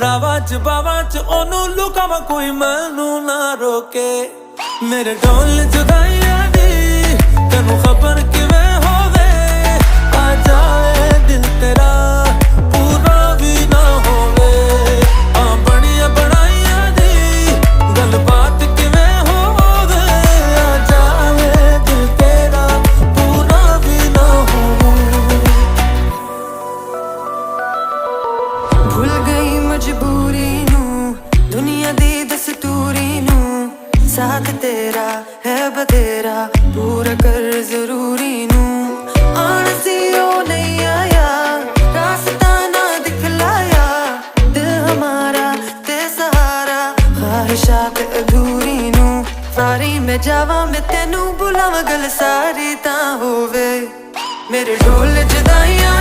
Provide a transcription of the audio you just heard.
ਰਾਵਾਂ ਚ ਬਾਵਾਂ ਚ ਉਹਨੂੰ ਲੁਕਾਵਾਂ ਕੋਈ ਮੈਨੂੰ ਨਾ ਰੋਕੇ। ਮੇਰੇ ਢੋਲ ਜੁਦਾਈਆਂ ਦੀ ਤੈਨੂੰ ਖਬਰ ਕਿਵੇਂ ਹੋਵੇ, ਆ ਜਾਵੇ ਦਿਲ ਤੇਰਾ ਪੂਰਾ ਵੀ ਨਾ ਹੋਵੇ। ਆ ਬਣੀਆਂ ਬਣਾਈਆਂ ਦੀ ਗੱਲਬਾਤ ਕਿਵੇਂ ਹੋਵੇ, ਆ ਜਾਵੇ ਦਿਲ ਤੇਰਾ ਪੂਰਾ ਵੀ ਨਾ ਹੋਵੇ। ਭੁੱਲ ਗਈ ਮਜਬੂਰੀ ਨੂੰ, ਦੁਨੀਆ ਦੀ ਦਸਤੂਰੀ ਨੂੰ, साथ तेरा है बतेरा पूरा कर जरूरी नू। आना सी ओ नहीं आया, रास्ता ना दिखलाया, दिल हमारा ते सहारा ख्वाहिशात अधूरी नू। सारी मैं जावा मैं तेनू बुलावा, गल सारी तां होवे। मेरे ढोल जुदाइयां